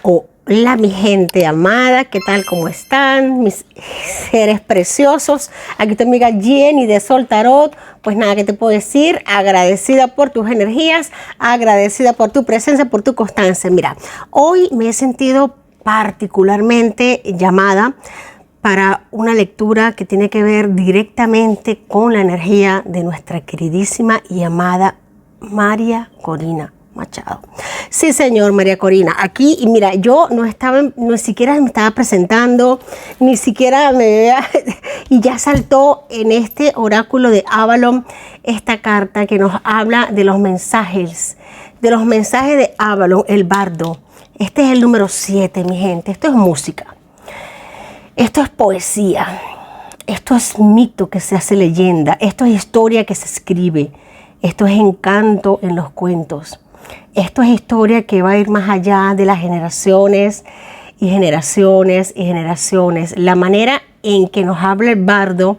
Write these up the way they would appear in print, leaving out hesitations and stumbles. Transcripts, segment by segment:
Hola mi gente amada, ¿qué tal? ¿Cómo están? Mis seres preciosos. Aquí tu amiga Jenny de Sol Tarot. Pues nada, ¿qué te puedo decir? Agradecida por tus energías, agradecida por tu presencia, por tu constancia. Mira, hoy me he sentido particularmente llamada para una lectura que tiene que ver directamente con la energía de nuestra queridísima y amada María Corina Machado. Sí, señor, María Corina. Aquí, y mira, yo no siquiera me estaba presentando, ni siquiera me veía, y ya saltó en este oráculo de Avalon esta carta que nos habla de los mensajes de Avalon, el bardo. Este es el número 7, mi gente. Esto es música. Esto es poesía. Esto es mito que se hace leyenda. Esto es historia que se escribe. Esto es encanto en los cuentos. Esto es historia que va a ir más allá de las generaciones y generaciones y generaciones. La manera en que nos habla el bardo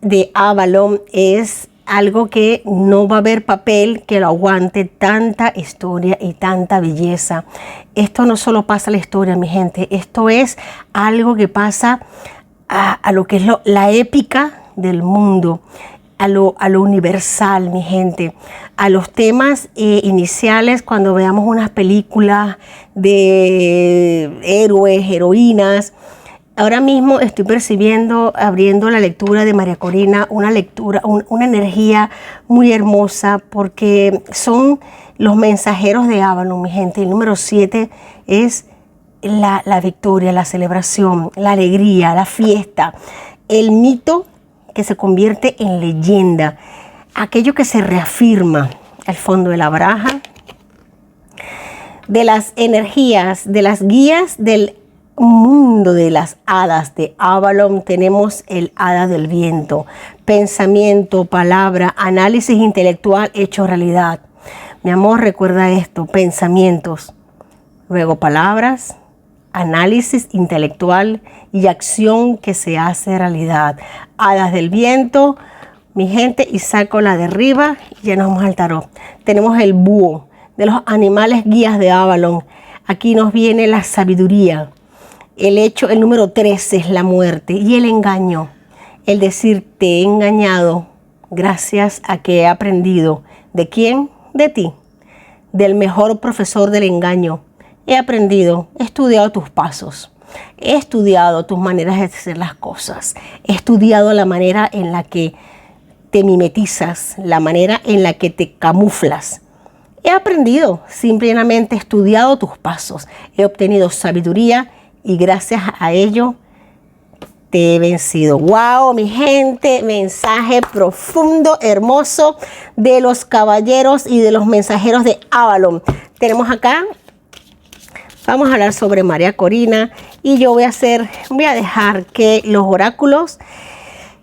de Avalon es algo que no va a haber papel que lo aguante tanta historia y tanta belleza. Esto no solo pasa a la historia, mi gente. Esto es algo que pasa a lo que es la épica del mundo. A lo universal, mi gente, a los temas iniciales cuando veamos unas películas de héroes, heroínas. Ahora mismo estoy percibiendo, abriendo la lectura de María Corina, una energía muy hermosa porque son los mensajeros de Avalon, mi gente. El número 7 es la victoria, la celebración, la alegría, la fiesta, el mito que se convierte en leyenda, aquello que se reafirma al fondo de la baraja, de las energías, de las guías del mundo de las hadas de Avalon. Tenemos el hada del viento, pensamiento, palabra, análisis intelectual hecho realidad. Mi amor, recuerda esto: pensamientos, luego palabras, análisis intelectual y acción que se hace realidad. Hadas del viento, mi gente, y saco la de arriba y ya nos vamos al tarot. Tenemos el búho, de los animales guías de Avalon. Aquí nos viene la sabiduría. El número 13 es la muerte y el engaño. El decir, te he engañado gracias a que he aprendido. ¿De quién? De ti. Del mejor profesor del engaño. He aprendido, he estudiado tus pasos, he estudiado tus maneras de hacer las cosas, he estudiado la manera en la que te mimetizas, la manera en la que te camuflas. He aprendido, simplemente he estudiado tus pasos, he obtenido sabiduría y gracias a ello te he vencido. ¡Wow, mi gente! Mensaje profundo, hermoso de los caballeros y de los mensajeros de Avalon. Tenemos acá. Vamos a hablar sobre María Corina y yo voy a dejar que los oráculos,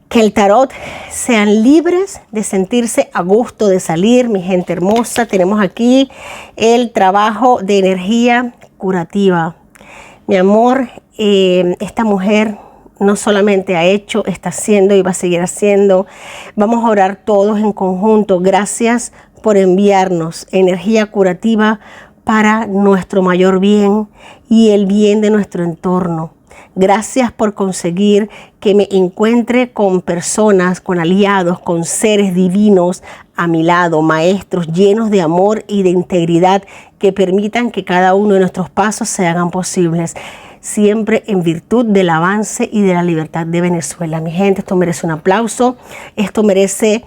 que el tarot sean libres de sentirse a gusto de salir, mi gente hermosa. Tenemos aquí el trabajo de energía curativa. Mi amor, esta mujer no solamente ha hecho, está haciendo y va a seguir haciendo. Vamos a orar todos en conjunto. Gracias por enviarnos energía curativa para nuestro mayor bien y el bien de nuestro entorno. Gracias por conseguir que me encuentre con personas, con aliados, con seres divinos a mi lado, maestros llenos de amor y de integridad que permitan que cada uno de nuestros pasos se hagan posibles, siempre en virtud del avance y de la libertad de Venezuela. Mi gente, esto merece un aplauso, esto merece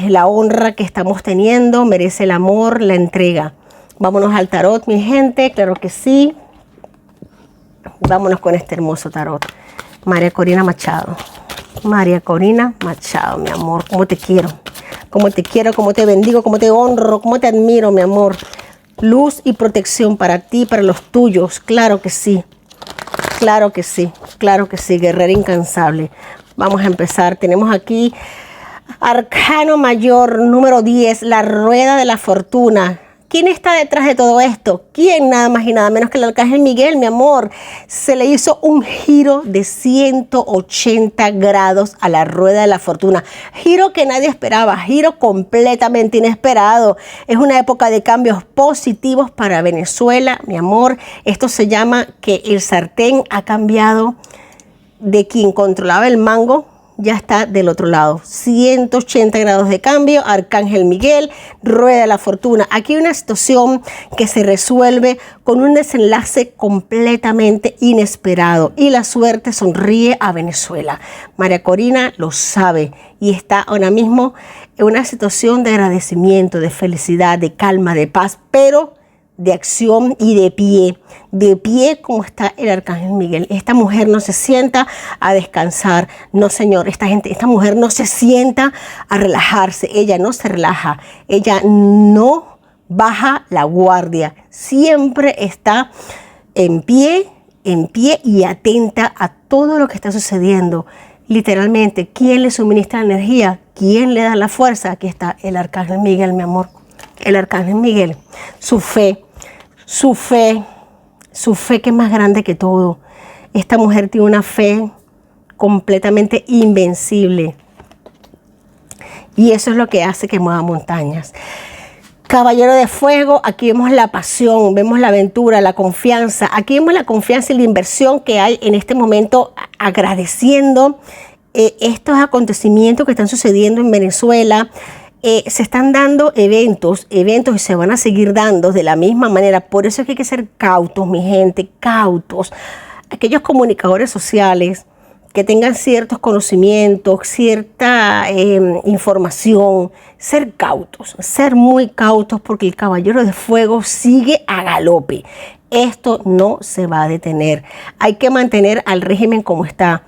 la honra que estamos teniendo, merece el amor, la entrega. Vámonos al tarot, mi gente, claro que sí. Vámonos con este hermoso tarot. María Corina Machado. María Corina Machado, mi amor. ¿Cómo te quiero? ¿Cómo te quiero? ¿Cómo te bendigo? ¿Cómo te honro? ¿Cómo te admiro, mi amor? Luz y protección para ti, para los tuyos. Claro que sí. Claro que sí. Claro que sí. Guerrera incansable. Vamos a empezar. Tenemos aquí Arcano Mayor, número 10. La rueda de la fortuna. ¿Quién está detrás de todo esto? ¿Quién? Nada más y nada menos que el Arcángel Miguel, mi amor. Se le hizo un giro de 180 grados a la rueda de la fortuna. Giro que nadie esperaba, giro completamente inesperado. Es una época de cambios positivos para Venezuela, mi amor. Esto se llama que el sartén ha cambiado de quien controlaba el mango. Ya está del otro lado, 180 grados de cambio, Arcángel Miguel, rueda de la fortuna. Aquí hay una situación que se resuelve con un desenlace completamente inesperado y la suerte sonríe a Venezuela. María Corina lo sabe y está ahora mismo en una situación de agradecimiento, de felicidad, de calma, de paz, pero de acción y de pie como está el Arcángel Miguel. Esta mujer no se sienta a descansar, no señor, esta mujer no se sienta a relajarse, ella no se relaja, ella no baja la guardia, siempre está en pie y atenta a todo lo que está sucediendo. Literalmente, ¿quién le suministra la energía? ¿Quién le da la fuerza? Aquí está el Arcángel Miguel, mi amor. El Arcángel Miguel, su fe que es más grande que todo. Esta mujer tiene una fe completamente invencible. Y eso es lo que hace que mueva montañas. Caballero de Fuego, aquí vemos la pasión, vemos la aventura, la confianza. Aquí vemos la confianza y la inversión que hay en este momento, agradeciendo estos acontecimientos que están sucediendo en Venezuela. Se están dando eventos y se van a seguir dando de la misma manera. Por eso es que hay que ser cautos, mi gente, cautos. Aquellos comunicadores sociales que tengan ciertos conocimientos, cierta información, ser cautos, ser muy cautos, porque el Caballero de Fuego sigue a galope. Esto no se va a detener. Hay que mantener al régimen como está,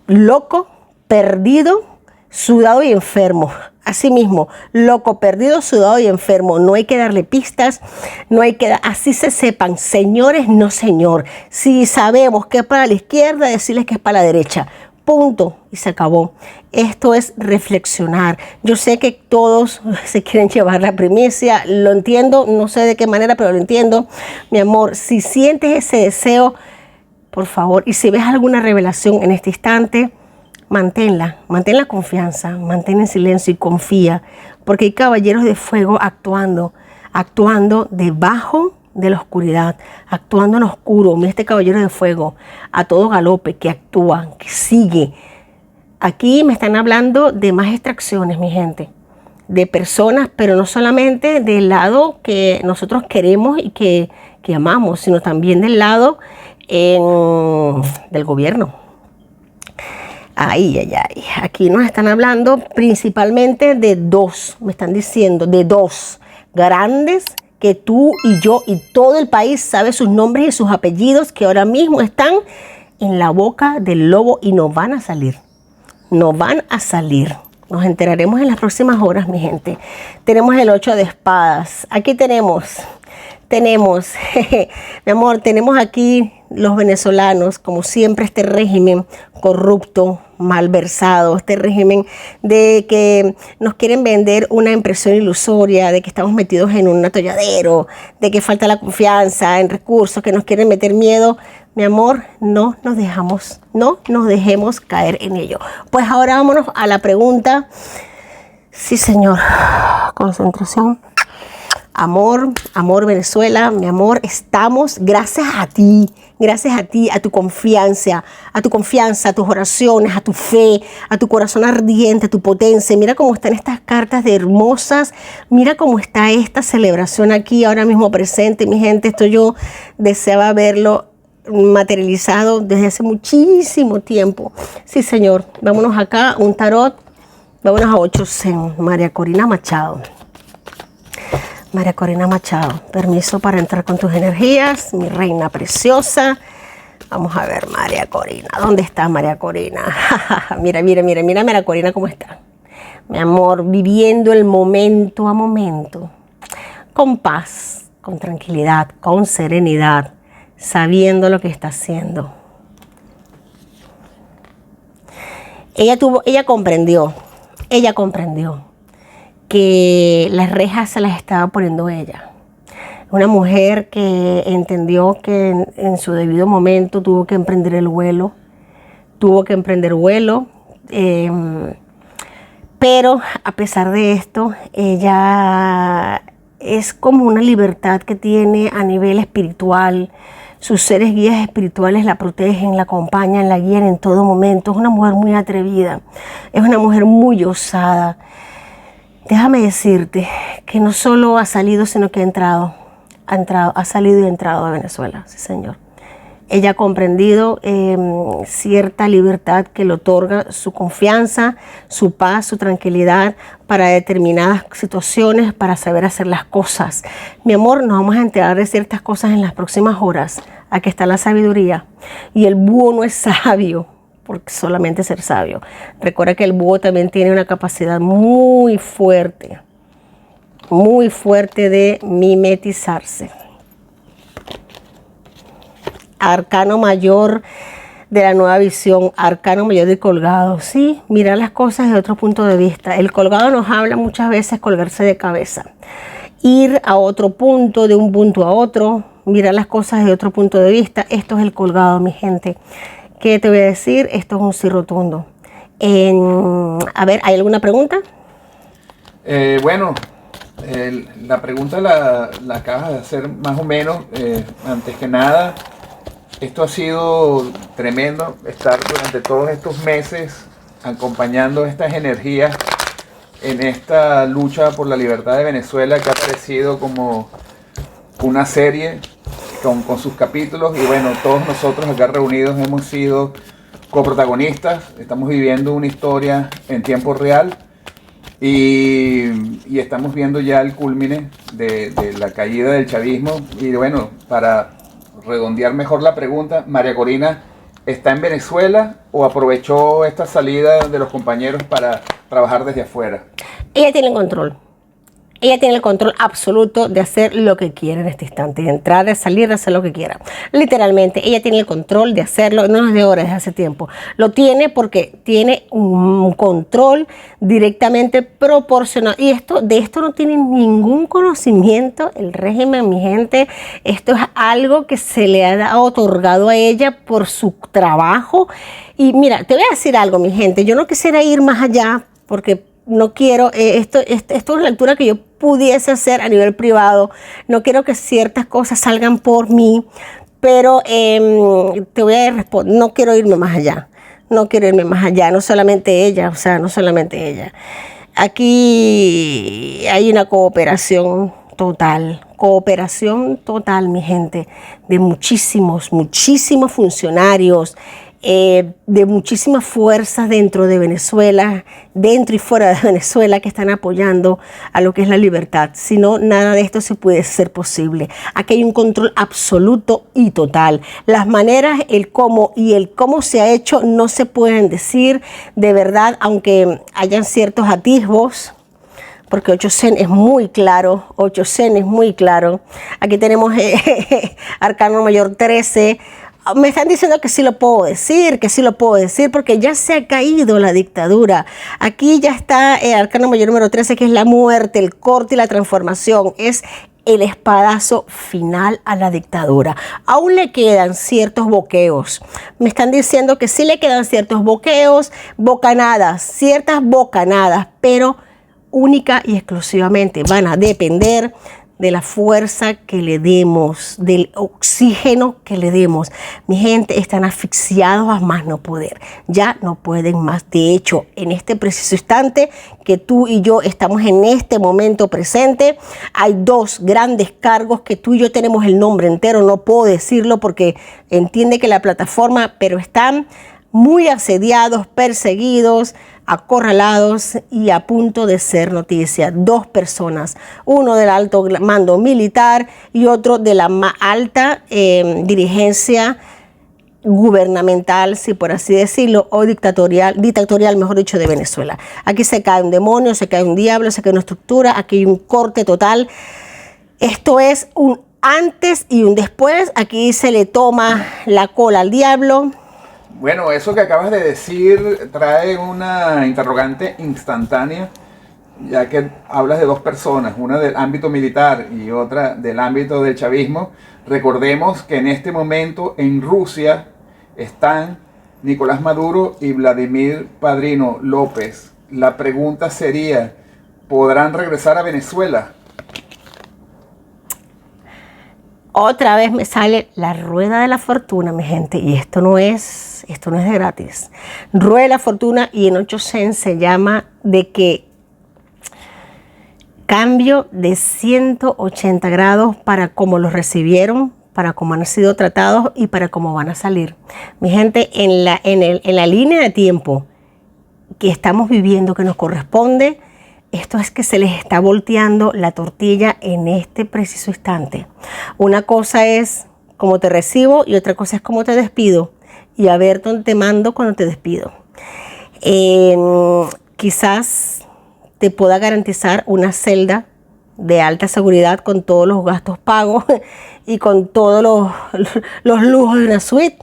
loco, perdido, sudado y enfermo. Así mismo, loco, perdido, sudado y enfermo. No hay que darle pistas, no hay que así se sepan, señores, no señor. Si sabemos que es para la izquierda, decirles que es para la derecha. Punto. Y se acabó. Esto es reflexionar. Yo sé que todos se quieren llevar la primicia, lo entiendo, no sé de qué manera, pero lo entiendo. Mi amor, si sientes ese deseo, por favor, y si ves alguna revelación en este instante, mantén la confianza, mantén el silencio y confía, porque hay caballeros de fuego actuando debajo de la oscuridad, actuando en oscuro. Mira este caballero de fuego a todo galope, que actúa, que sigue. Aquí me están hablando de más extracciones, mi gente, de personas, pero no solamente del lado que nosotros queremos y que amamos, sino también del lado del gobierno. Ay. Aquí nos están hablando principalmente de dos, me están diciendo, de dos grandes que tú y yo y todo el país sabe sus nombres y sus apellidos, que ahora mismo están en la boca del lobo y no van a salir. No van a salir. Nos enteraremos en las próximas horas, mi gente. Tenemos el 8 de espadas. Aquí tenemos, mi amor, tenemos aquí los venezolanos, como siempre, este régimen corrupto, malversado, este régimen de que nos quieren vender una impresión ilusoria, de que estamos metidos en un atolladero, de que falta la confianza en recursos, que nos quieren meter miedo. Mi amor, no nos dejemos caer en ello. Pues ahora vámonos a la pregunta. Sí, señor. Concentración. Amor Venezuela, mi amor, estamos gracias a ti, a tu confianza, a tus oraciones, a tu fe, a tu corazón ardiente, a tu potencia. Mira cómo están estas cartas de hermosas, mira cómo está esta celebración aquí ahora mismo presente, mi gente. Esto yo deseaba verlo materializado desde hace muchísimo tiempo. Sí, señor. Vámonos acá, un tarot, vámonos a 8 Zen, María Corina Machado. María Corina Machado, permiso para entrar con tus energías, mi reina preciosa. Vamos a ver, María Corina, ¿dónde está María Corina? Mira, María Corina, ¿cómo está? Mi amor, viviendo el momento a momento, con paz, con tranquilidad, con serenidad, sabiendo lo que está haciendo. Ella comprendió que las rejas se las estaba poniendo ella. Una mujer que entendió que en su debido momento tuvo que emprender el vuelo, pero a pesar de esto, ella es como una libertad que tiene a nivel espiritual. Sus seres guías espirituales la protegen, la acompañan, la guían en todo momento. Es una mujer muy atrevida, es una mujer muy osada. Déjame decirte que no solo ha salido, sino que ha salido y entrado a Venezuela, sí señor. Ella ha comprendido cierta libertad que le otorga su confianza, su paz, su tranquilidad para determinadas situaciones, para saber hacer las cosas. Mi amor, nos vamos a enterar de ciertas cosas en las próximas horas. Aquí está la sabiduría. Y el búho no es sabio, porque solamente ser sabio. Recuerda que el búho también tiene una capacidad muy fuerte de mimetizarse. Arcano mayor de la nueva visión, arcano mayor del colgado, sí, mirar las cosas de otro punto de vista. El colgado nos habla muchas veces colgarse de cabeza, ir a otro punto, de un punto a otro, mirar las cosas de otro punto de vista. Esto es el colgado, mi gente. ¿Qué te voy a decir? Esto es un sí rotundo. A ver, ¿hay alguna pregunta? Bueno, la pregunta la acabas de hacer más o menos. Antes que nada, esto ha sido tremendo, estar durante todos estos meses acompañando estas energías en esta lucha por la libertad de Venezuela, que ha parecido como una serie con sus capítulos. Y bueno, todos nosotros acá reunidos hemos sido coprotagonistas, estamos viviendo una historia en tiempo real y estamos viendo ya el culmine de la caída del chavismo. Y bueno, para redondear mejor la pregunta, María Corina está en Venezuela o aprovechó esta salida de los compañeros para trabajar desde afuera. Ella tiene el control. Ella tiene el control absoluto de hacer lo que quiera en este instante, de entrar, de salir, de hacer lo que quiera. Literalmente, ella tiene el control de hacerlo, no es de ahora, es de hace tiempo. Lo tiene porque tiene un control directamente proporcional. Y de esto no tiene ningún conocimiento el régimen, mi gente. Esto es algo que se le ha otorgado a ella por su trabajo. Y mira, te voy a decir algo, mi gente. Yo no quisiera ir más allá porque no quiero, esto es la lectura que yo pudiese hacer a nivel privado. No quiero que ciertas cosas salgan por mí, pero te voy a responder, no quiero irme más allá. No quiero irme más allá, no solamente ella, no solamente ella. Aquí hay una cooperación total, mi gente, de muchísimos funcionarios, de muchísimas fuerzas dentro de Venezuela, dentro y fuera de Venezuela, que están apoyando a lo que es la libertad. Si no, nada de esto se puede ser posible. Aquí hay un control absoluto y total. Las maneras, el cómo se ha hecho no se pueden decir de verdad, aunque hayan ciertos atisbos, porque 8CEN es muy claro, Aquí tenemos Arcano Mayor 13. Me están diciendo que sí lo puedo decir, porque ya se ha caído la dictadura. Aquí ya está Arcano Mayor número 13, que es la muerte, el corte y la transformación. Es el espadazo final a la dictadura. Aún le quedan ciertos boqueos. Me están diciendo que sí le quedan ciertos boqueos, ciertas bocanadas, pero única y exclusivamente van a depender de la fuerza que le demos, del oxígeno que le demos. Mi gente, están asfixiados a más no poder. Ya no pueden más. De hecho, en este preciso instante que tú y yo estamos en este momento presente, hay dos grandes cargos que tú y yo tenemos el nombre entero. No puedo decirlo porque entiende que la plataforma, pero están muy asediados, perseguidos, acorralados y a punto de ser noticia. Dos personas, uno del alto mando militar y otro de la más alta dirigencia gubernamental, si por así decirlo, o dictatorial, mejor dicho, de Venezuela. Aquí se cae un demonio, se cae un diablo, se cae una estructura, aquí hay un corte total. Esto es un antes y un después. Aquí se le toma la cola al diablo. Bueno, eso que acabas de decir trae una interrogante instantánea, ya que hablas de dos personas, una del ámbito militar y otra del ámbito del chavismo, recordemos que en este momento en Rusia están Nicolás Maduro y Vladimir Padrino López. La pregunta sería, ¿podrán regresar a Venezuela? Otra vez me sale la rueda de la fortuna, mi gente, y esto no es de gratis. Rueda de la fortuna, y en 8 cents se llama de que cambio de 180 grados para cómo los recibieron, para cómo han sido tratados y para cómo van a salir. Mi gente, en la línea de tiempo que estamos viviendo, que nos corresponde, esto es que se les está volteando la tortilla en este preciso instante. Una cosa es cómo te recibo y otra cosa es cómo te despido, y a ver dónde te mando cuando te despido. Quizás te pueda garantizar una celda de alta seguridad con todos los gastos pagos y con todos los lujos de una suite,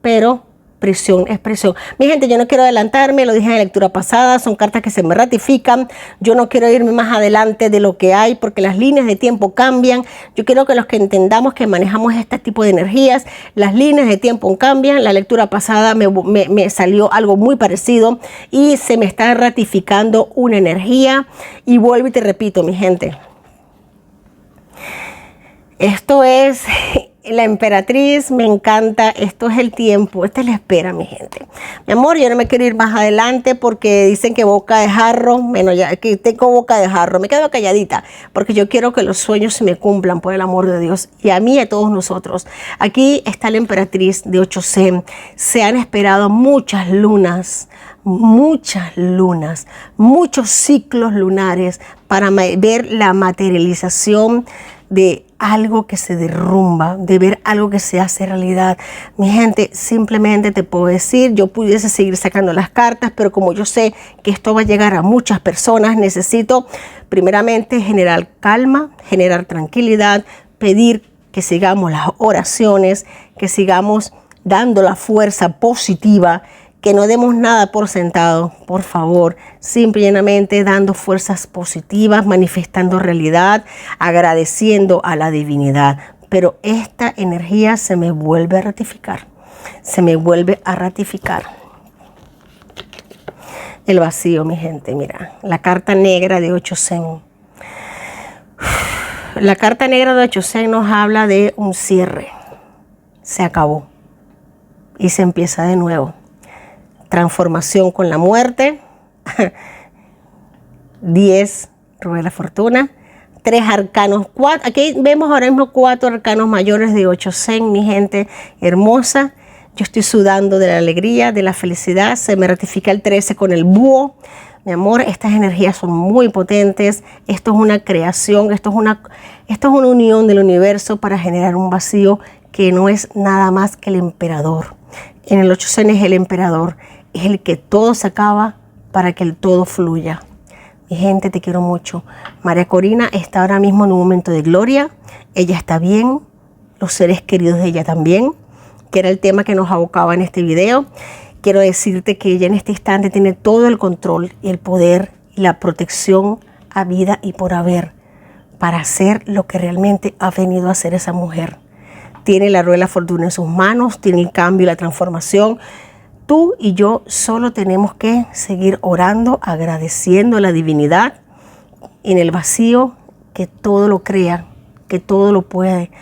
pero prisión es prisión. Mi gente, yo no quiero adelantarme, lo dije en la lectura pasada, son cartas que se me ratifican. Yo no quiero irme más adelante de lo que hay porque las líneas de tiempo cambian. Yo quiero que los que entendamos que manejamos este tipo de energías, las líneas de tiempo cambian. La lectura pasada me salió algo muy parecido y se me está ratificando una energía. Y vuelvo y te repito, mi gente, esto es la emperatriz, me encanta, esto es el tiempo, esta es la espera, mi gente. Mi amor, yo no me quiero ir más adelante porque dicen que boca de jarro, bueno, ya que tengo boca de jarro, me quedo calladita porque yo quiero que los sueños se me cumplan por el amor de Dios y a mí y a todos nosotros. Aquí está la emperatriz de 8C, se han esperado muchas lunas, muchos ciclos lunares para ver la materialización de algo que se derrumba, de ver algo que se hace realidad. Mi gente, simplemente te puedo decir, yo pudiese seguir sacando las cartas, pero como yo sé que esto va a llegar a muchas personas, necesito primeramente generar calma, generar tranquilidad, pedir que sigamos las oraciones, que sigamos dando la fuerza positiva, que no demos nada por sentado, por favor, simple y llanamente dando fuerzas positivas, manifestando realidad, agradeciendo a la divinidad. Pero esta energía se me vuelve a ratificar, El vacío, mi gente, mira, la carta negra de 8 cents. La carta negra de 8 cents nos habla de un cierre, se acabó y se empieza de nuevo. Transformación con la muerte, 10, rueda de la fortuna, 3 arcanos, 4, aquí vemos ahora mismo 4 arcanos mayores de 8 cents, mi gente hermosa. Yo estoy sudando de la alegría, de la felicidad, se me ratifica el 13 con el búho. Mi amor, estas energías son muy potentes, esto es una creación, esto es una unión del universo para generar un vacío que no es nada más que el emperador. En el 8 cents es el emperador, es el que todo se acaba para que el todo fluya. Mi gente, te quiero mucho. María Corina está ahora mismo en un momento de gloria. Ella está bien, los seres queridos de ella también, que era el tema que nos abocaba en este video. Quiero decirte que ella en este instante tiene todo el control y el poder y la protección a vida y por haber para hacer lo que realmente ha venido a hacer esa mujer. Tiene la rueda de la fortuna en sus manos, tiene el cambio y la transformación. Tú y yo solo tenemos que seguir orando, agradeciendo a la divinidad en el vacío, que todo lo crea, que todo lo puede.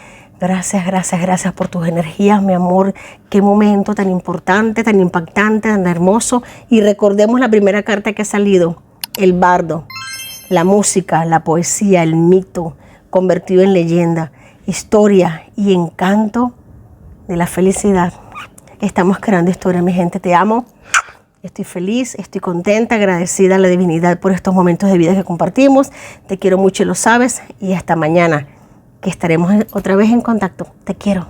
Gracias, gracias, gracias por tus energías, mi amor. Qué momento tan importante, tan impactante, tan hermoso. Y recordemos la primera carta que ha salido, el bardo, la música, la poesía, el mito convertido en leyenda, historia y encanto de la felicidad. Estamos creando historia, mi gente. Te amo. Estoy feliz, estoy contenta, agradecida a la divinidad por estos momentos de vida que compartimos. Te quiero mucho y lo sabes. Y hasta mañana, que estaremos otra vez en contacto. Te quiero.